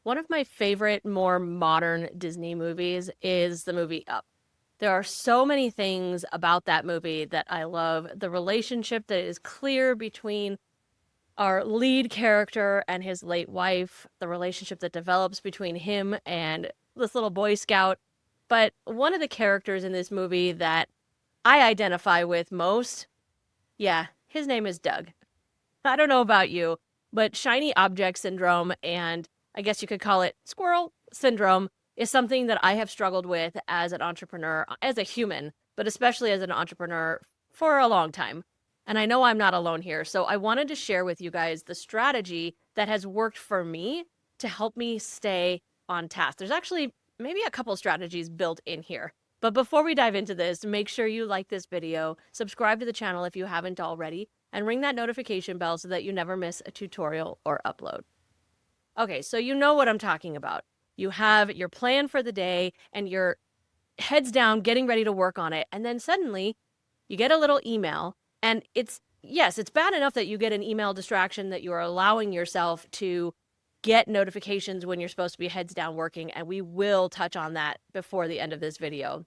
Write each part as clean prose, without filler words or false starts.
One of my favorite, more modern Disney movies is the movie Up. There are so many things about that movie that I love. The relationship that is clear between our lead character and his late wife, the relationship that develops between him and this little Boy Scout. But one of the characters in this movie that I identify with most, yeah, his name is Doug. I don't know about you, but shiny object syndrome, and I guess you could call it squirrel syndrome, is something that I have struggled with as an entrepreneur, as a human, but especially as an entrepreneur for a long time. And I know I'm not alone here. So I wanted to share with you guys the strategy that has worked for me to help me stay on task. There's actually maybe a couple strategies built in here. But before we dive into this, make sure you like this video, subscribe to the channel if you haven't already, and ring that notification bell so that you never miss a tutorial or upload. Okay, so you know what I'm talking about. You have your plan for the day and you're heads down getting ready to work on it. And then suddenly you get a little email, and yes, it's bad enough that you get an email distraction, that you are allowing yourself to get notifications when you're supposed to be heads down working. And we will touch on that before the end of this video.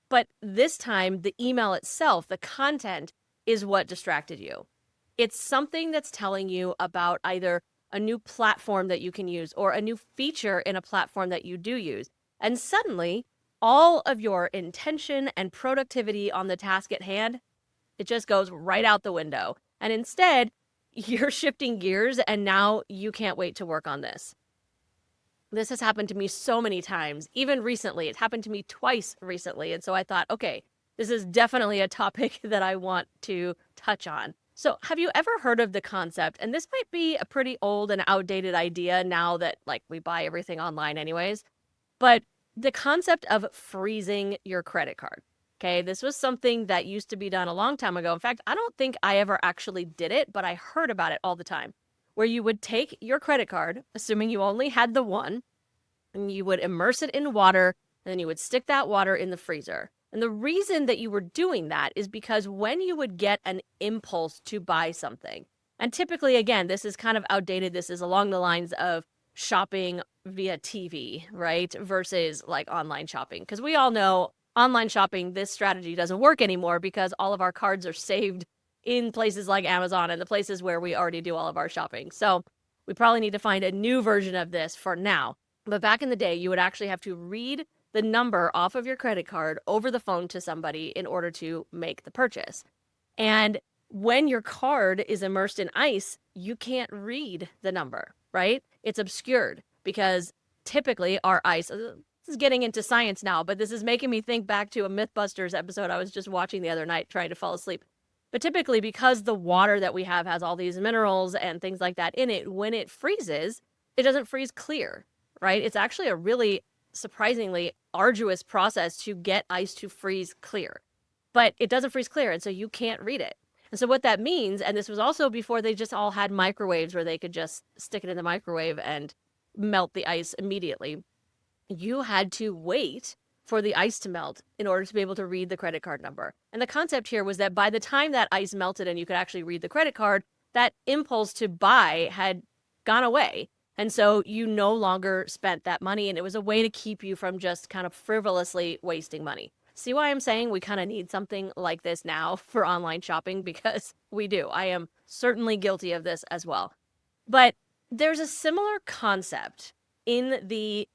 But this time, the email itself, the content, is what distracted you. It's something that's telling you about either a new platform that you can use or a new feature in a platform that you do use. And suddenly, all of your intention and productivity on the task at hand, it just goes right out the window. And instead, you're shifting gears and now you can't wait to work on this. This has happened to me so many times, even recently. It happened to me twice recently. And so I thought, okay, this is definitely a topic that I want to touch on. So have you ever heard of the concept? And this might be a pretty old and outdated idea now that we buy everything online anyways, but the concept of freezing your credit card. Okay, this was something that used to be done a long time ago. In fact, I don't think I ever actually did it, but I heard about it all the time, where you would take your credit card, assuming you only had the one, and you would immerse it in water, and then you would stick that water in the freezer. And the reason that you were doing that is because when you would get an impulse to buy something, and typically, again, this is kind of outdated, this is along the lines of shopping via TV, right? Versus online shopping. Because we all know online shopping, this strategy doesn't work anymore because all of our cards are saved in places like Amazon and the places where we already do all of our shopping. So we probably need to find a new version of this for now. But back in the day, you would actually have to read the number off of your credit card over the phone to somebody in order to make the purchase. And when your card is immersed in ice, you can't read the number, right? It's obscured because typically our ice, this is getting into science now, but this is making me think back to a Mythbusters episode I was just watching the other night trying to fall asleep. But typically, because the water that we have has all these minerals and things like that in it, when it freezes, it doesn't freeze clear, right? It's actually a really surprisingly arduous process to get ice to freeze clear, but it doesn't freeze clear. And so you can't read it. And so what that means, and this was also before they just all had microwaves where they could just stick it in the microwave and melt the ice immediately. You had to wait for the ice to melt in order to be able to read the credit card number. And the concept here was that by the time that ice melted and you could actually read the credit card, that impulse to buy had gone away. And so you no longer spent that money, and it was a way to keep you from just kind of frivolously wasting money. See why I'm saying we kind of need something like this now for online shopping? Because we do. I am certainly guilty of this as well. But there's a similar concept in the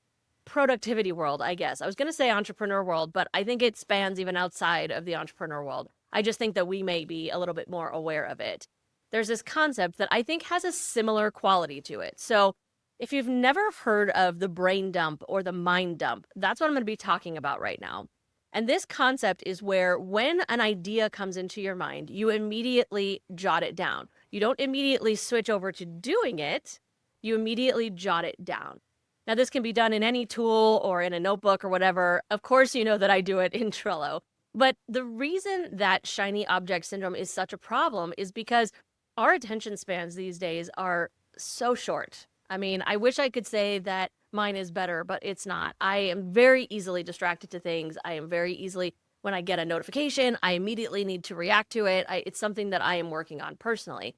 productivity world, I guess. I was going to say entrepreneur world, but I think it spans even outside of the entrepreneur world. I just think that we may be a little bit more aware of it. There's this concept that I think has a similar quality to it. So if you've never heard of the brain dump or the mind dump, that's what I'm going to be talking about right now. And this concept is where when an idea comes into your mind, you immediately jot it down. You don't immediately switch over to doing it. You immediately jot it down. Now, this can be done in any tool or in a notebook or whatever. Of course, you know that I do it in Trello. But the reason that shiny object syndrome is such a problem is because our attention spans these days are so short. I mean, I wish I could say that mine is better, but it's not. I am very easily distracted to things. I am very easily, when I get a notification, I immediately need to react to it. It's something that I am working on personally.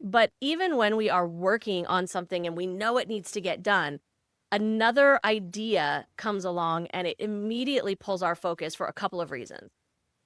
But even when we are working on something and we know it needs to get done, another idea comes along and it immediately pulls our focus for a couple of reasons.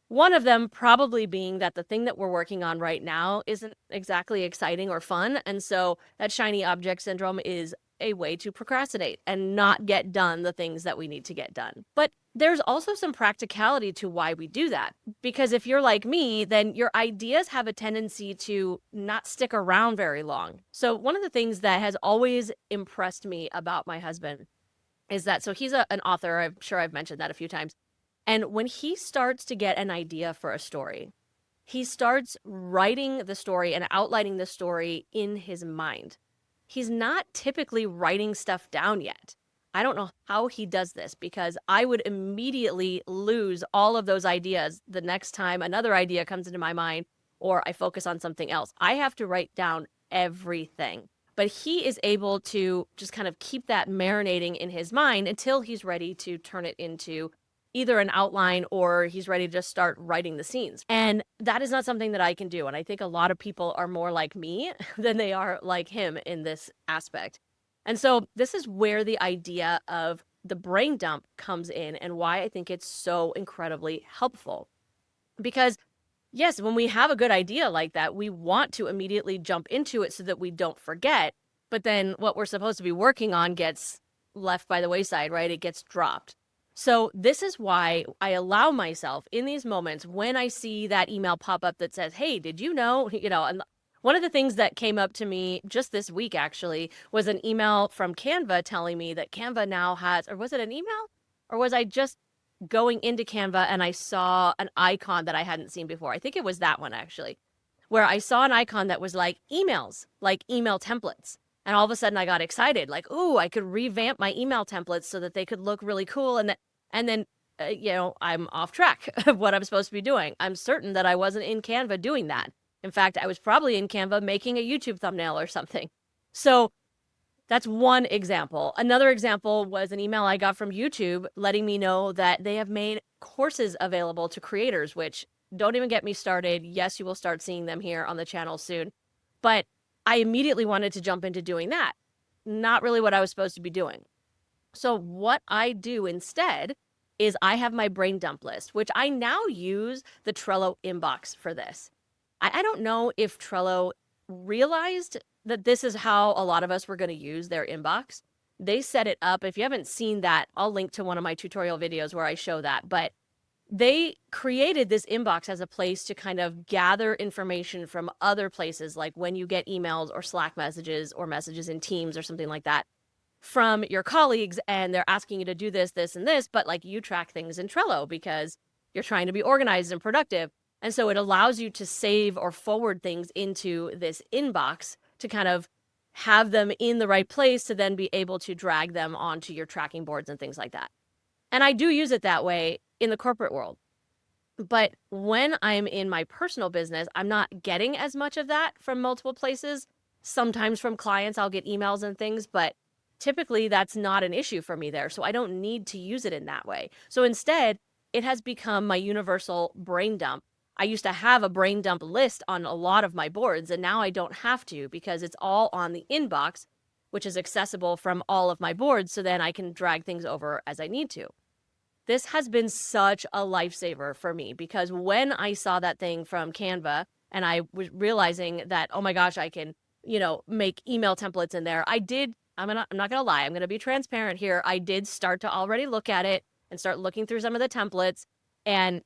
One of them probably being that the thing that we're working on right now isn't exactly exciting or fun. And so that shiny object syndrome is a way to procrastinate and not get done the things that we need to get done. But there's also some practicality to why we do that. Because if you're like me, then your ideas have a tendency to not stick around very long. So one of the things that has always impressed me about my husband is that, so he's an author. I'm sure I've mentioned that a few times. And when he starts to get an idea for a story, he starts writing the story and outlining the story in his mind. He's not typically writing stuff down yet. I don't know how he does this, because I would immediately lose all of those ideas the next time another idea comes into my mind or I focus on something else. I have to write down everything. But he is able to just kind of keep that marinating in his mind until he's ready to turn it into either an outline or he's ready to just start writing the scenes. And that is not something that I can do. And I think a lot of people are more like me than they are like him in this aspect. And so this is where the idea of the brain dump comes in and why I think it's so incredibly helpful. Because yes, when we have a good idea like that, we want to immediately jump into it so that we don't forget. But then what we're supposed to be working on gets left by the wayside, right? It gets dropped. So this is why I allow myself in these moments when I see that email pop up that says, hey, did you know, and one of the things that came up to me just this week actually was an email from Canva telling me that Canva now has, or was it an email? Or was I just going into Canva and I saw an icon that I hadn't seen before? I think it was that one actually, where I saw an icon that was like emails, like email templates. And all of a sudden I got excited, like, ooh, I could revamp my email templates so that they could look really cool. And then, I'm off track of what I'm supposed to be doing. I'm certain that I wasn't in Canva doing that. In fact, I was probably in Canva making a YouTube thumbnail or something. So that's one example. Another example was an email I got from YouTube letting me know that they have made courses available to creators, which don't even get me started. Yes, you will start seeing them here on the channel soon. But I immediately wanted to jump into doing that. Not really what I was supposed to be doing. So what I do instead is I have my brain dump list, which I now use the Trello inbox for this. I don't know if Trello realized that this is how a lot of us were going to use their inbox. They set it up. If you haven't seen that, I'll link to one of my tutorial videos where I show that. But they created this inbox as a place to kind of gather information from other places, like when you get emails or Slack messages or messages in Teams or something like that from your colleagues, and they're asking you to do this, this, and this, but like you track things in Trello because you're trying to be organized and productive. And so it allows you to save or forward things into this inbox to kind of have them in the right place to then be able to drag them onto your tracking boards and things like that. And I do use it that way in the corporate world. But when I'm in my personal business, I'm not getting as much of that from multiple places. Sometimes from clients, I'll get emails and things, but typically that's not an issue for me there. So I don't need to use it in that way. So instead, it has become my universal brain dump. I used to have a brain dump list on a lot of my boards, and now I don't have to because it's all on the inbox, which is accessible from all of my boards. So then I can drag things over as I need to. This has been such a lifesaver for me because when I saw that thing from Canva and I was realizing that, oh my gosh, I can, make email templates in there. I'm not going to lie. I'm going to be transparent here. I did start to already look at it and start looking through some of the templates, and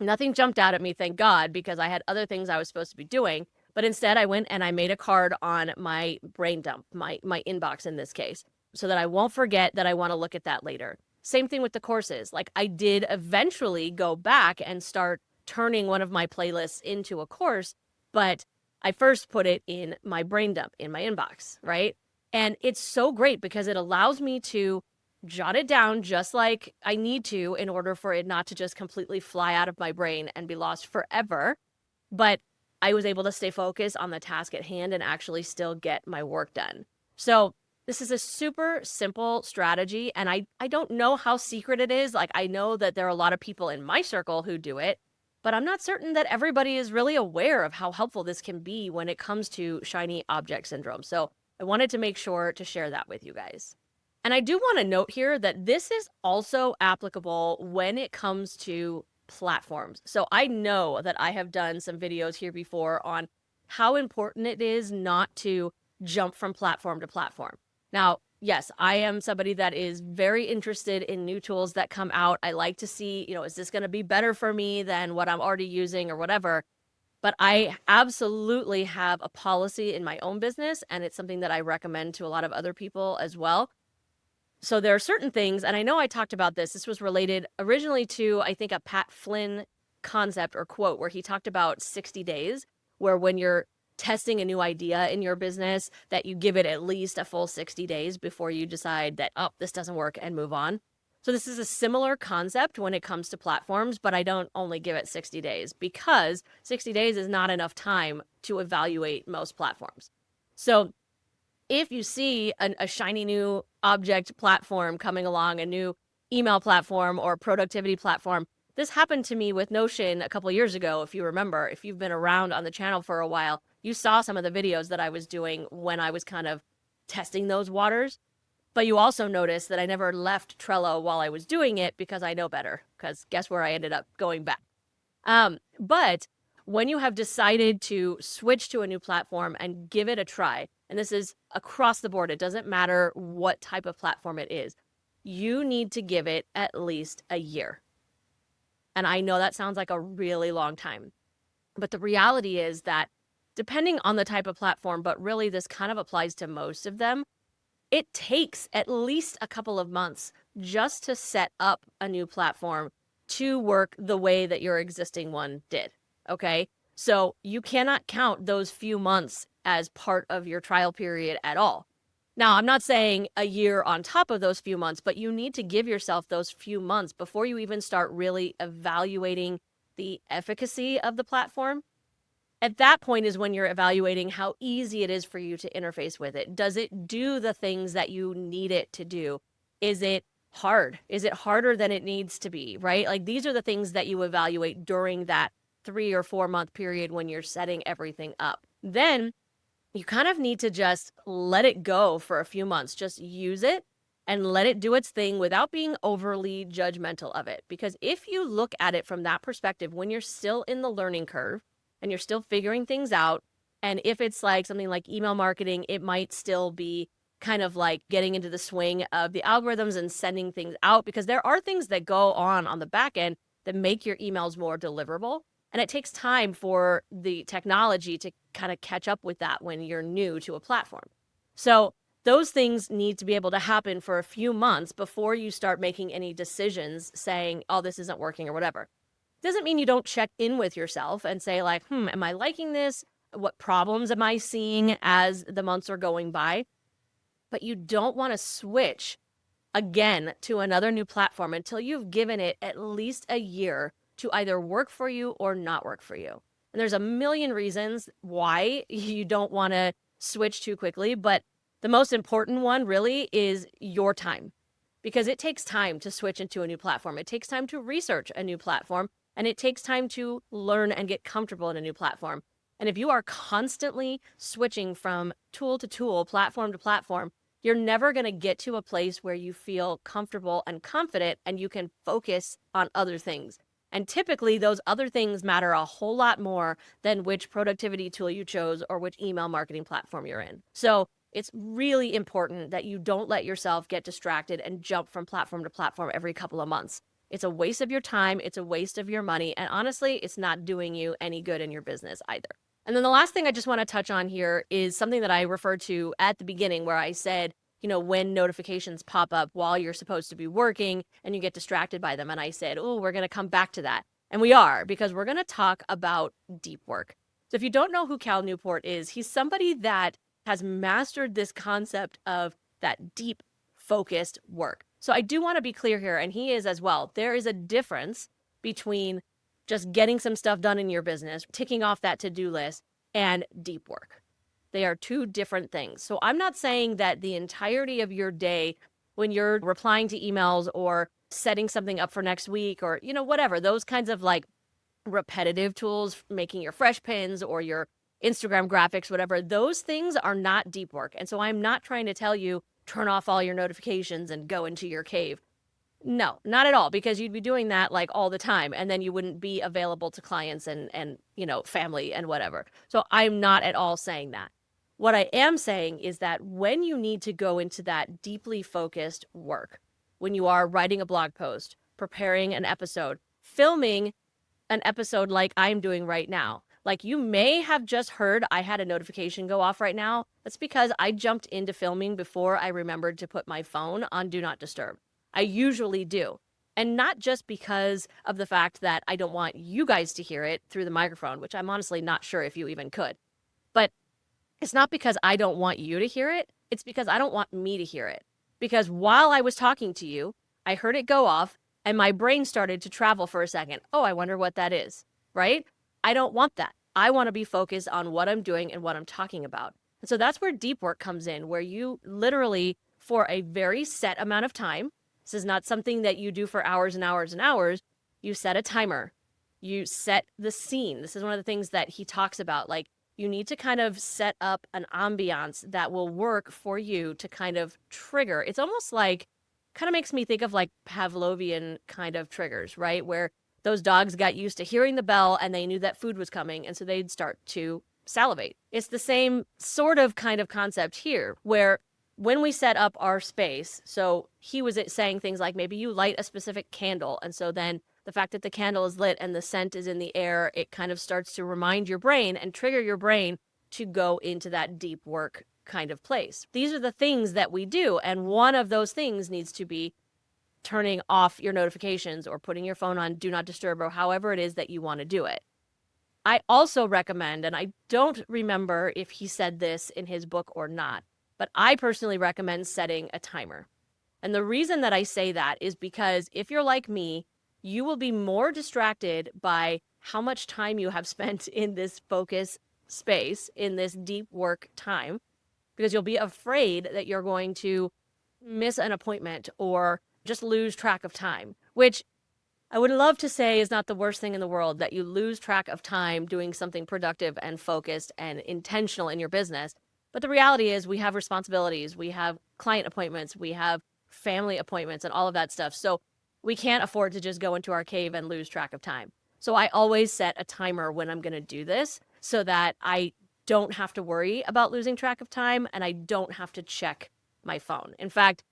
nothing jumped out at me, thank God, because I had other things I was supposed to be doing. But instead I went and I made a card on my brain dump, my inbox in this case, so that I won't forget that I want to look at that later. Same thing with the courses. Like I did eventually go back and start turning one of my playlists into a course, but I first put it in my brain dump in my inbox, right? And it's so great because it allows me to jot it down just like I need to in order for it not to just completely fly out of my brain and be lost forever. But I was able to stay focused on the task at hand and actually still get my work done. So this is a super simple strategy, and I don't know how secret it is. Like I know that there are a lot of people in my circle who do it, but I'm not certain that everybody is really aware of how helpful this can be when it comes to shiny object syndrome. So I wanted to make sure to share that with you guys. And I do want to note here that this is also applicable when it comes to platforms. So I know that I have done some videos here before on how important it is not to jump from platform to platform. Now, yes, I am somebody that is very interested in new tools that come out. I like to see, is this going to be better for me than what I'm already using or whatever? But I absolutely have a policy in my own business, and it's something that I recommend to a lot of other people as well. So there are certain things, and I know I talked about this. This was related originally to, I think, a Pat Flynn concept or quote where he talked about 60 days, where when you're testing a new idea in your business, that you give it at least a full 60 days before you decide that, oh, this doesn't work and move on. So this is a similar concept when it comes to platforms, but I don't only give it 60 days because 60 days is not enough time to evaluate most platforms. So if you see a shiny new object platform coming along, a new email platform or productivity platform, this happened to me with Notion a couple of years ago. If you remember, if you've been around on the channel for a while, you saw some of the videos that I was doing when I was kind of testing those waters. But you also noticed that I never left Trello while I was doing it because I know better, because guess where I ended up going back. But when you have decided to switch to a new platform and give it a try, and this is across the board, it doesn't matter what type of platform it is, you need to give it at least a year. And I know that sounds like a really long time, but the reality is that depending on the type of platform, but really this kind of applies to most of them, it takes at least a couple of months just to set up a new platform to work the way that your existing one did. Okay. So you cannot count those few months as part of your trial period at all. Now, I'm not saying a year on top of those few months, but you need to give yourself those few months before you even start really evaluating the efficacy of the platform. At that point is when you're evaluating how easy it is for you to interface with it. Does it do the things that you need it to do? Is it hard? Is it harder than it needs to be, right? Like these are the things that you evaluate during that 3 or 4 month period when you're setting everything up. Then you kind of need to just let it go for a few months. Just use it and let it do its thing without being overly judgmental of it. Because if you look at it from that perspective, when you're still in the learning curve, and you're still figuring things out. And if it's like something like email marketing, it might still be kind of like getting into the swing of the algorithms and sending things out, because there are things that go on the back end that make your emails more deliverable. And it takes time for the technology to kind of catch up with that when you're new to a platform. So those things need to be able to happen for a few months before you start making any decisions saying, oh, this isn't working or whatever. Doesn't mean you don't check in with yourself and say like, am I liking this? What problems am I seeing as the months are going by? But you don't want to switch again to another new platform until you've given it at least a year to either work for you or not work for you. And there's a million reasons why you don't want to switch too quickly, but the most important one really is your time, because it takes time to switch into a new platform. It takes time to research a new platform. And it takes time to learn and get comfortable in a new platform. And if you are constantly switching from tool to tool, platform to platform, you're never going to get to a place where you feel comfortable and confident and you can focus on other things. And typically those other things matter a whole lot more than which productivity tool you chose or which email marketing platform you're in. So it's really important that you don't let yourself get distracted and jump from platform to platform every couple of months. It's a waste of your time. It's a waste of your money. And honestly, it's not doing you any good in your business either. And then the last thing I just want to touch on here is something that I referred to at the beginning where I said, when notifications pop up while you're supposed to be working and you get distracted by them. And I said, oh, we're going to come back to that. And we are, because we're going to talk about deep work. So if you don't know who Cal Newport is, he's somebody that has mastered this concept of that deep, focused work. So I do want to be clear here, and he is as well. There is a difference between just getting some stuff done in your business, ticking off that to-do list, and deep work. They are two different things. So I'm not saying that the entirety of your day, when you're replying to emails or setting something up for next week or, whatever, those kinds of like repetitive tools, making your fresh pins or your Instagram graphics, whatever, those things are not deep work. And so I'm not trying to tell you turn off all your notifications and go into your cave. No, not at all, because you'd be doing that like all the time, and then you wouldn't be available to clients and family and whatever. So I'm not at all saying that. What I am saying is that when you need to go into that deeply focused work, when you are writing a blog post, preparing an episode, filming an episode like I'm doing right now, like you may have just heard I had a notification go off right now. That's because I jumped into filming before I remembered to put my phone on Do Not Disturb. I usually do. And not just because of the fact that I don't want you guys to hear it through the microphone, which I'm honestly not sure if you even could. But it's not because I don't want you to hear it. It's because I don't want me to hear it. Because while I was talking to you, I heard it go off and my brain started to travel for a second. Oh, I wonder what that is, right? I don't want that. I want to be focused on what I'm doing and what I'm talking about. And so that's where deep work comes in, where you literally, for a very set amount of time, this is not something that you do for hours and hours and hours, you set a timer. You set the scene. This is one of the things that he talks about. Like, you need to kind of set up an ambiance that will work for you to kind of trigger. It's almost like, kind of makes me think of like Pavlovian kind of triggers, right? Where those dogs got used to hearing the bell and they knew that food was coming, and so they'd start to salivate. It's the same sort of kind of concept here, where when we set up our space, so he was saying things like maybe you light a specific candle, and so then the fact that the candle is lit and the scent is in the air, it kind of starts to remind your brain and trigger your brain to go into that deep work kind of place. These are the things that we do, and one of those things needs to be turning off your notifications or putting your phone on Do Not Disturb, or however it is that you want to do it. I also recommend, and I don't remember if he said this in his book or not, but I personally recommend setting a timer. And the reason that I say that is because if you're like me, you will be more distracted by how much time you have spent in this focus space, in this deep work time, because you'll be afraid that you're going to miss an appointment or just lose track of time, which I would love to say is not the worst thing in the world, that you lose track of time doing something productive and focused and intentional in your business. But the reality is we have responsibilities, we have client appointments, we have family appointments and all of that stuff. So we can't afford to just go into our cave and lose track of time. So I always set a timer when I'm going to do this so that I don't have to worry about losing track of time and I don't have to check my phone. In fact,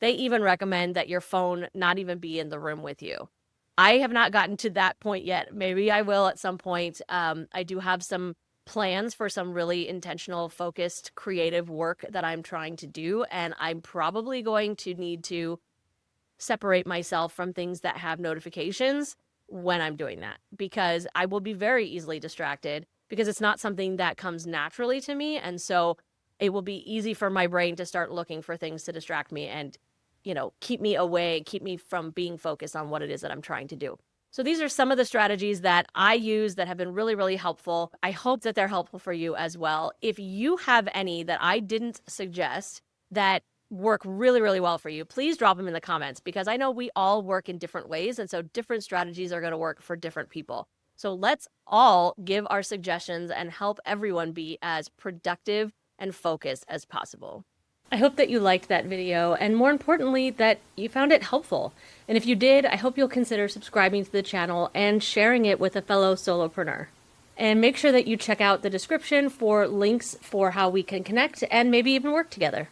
they even recommend that your phone not even be in the room with you. I have not gotten to that point yet. Maybe I will at some point. I do have some plans for some really intentional, focused, creative work that I'm trying to do. And I'm probably going to need to separate myself from things that have notifications when I'm doing that, because I will be very easily distracted because it's not something that comes naturally to me. And so it will be easy for my brain to start looking for things to distract me and, keep me away, keep me from being focused on what it is that I'm trying to do. So these are some of the strategies that I use that have been really, really helpful. I hope that they're helpful for you as well. If you have any that I didn't suggest that work really, really well for you, please drop them in the comments, because I know we all work in different ways. And so different strategies are going to work for different people. So let's all give our suggestions and help everyone be as productive and focused as possible. I hope that you liked that video, and more importantly, that you found it helpful. And if you did, I hope you'll consider subscribing to the channel and sharing it with a fellow solopreneur. And make sure that you check out the description for links for how we can connect and maybe even work together.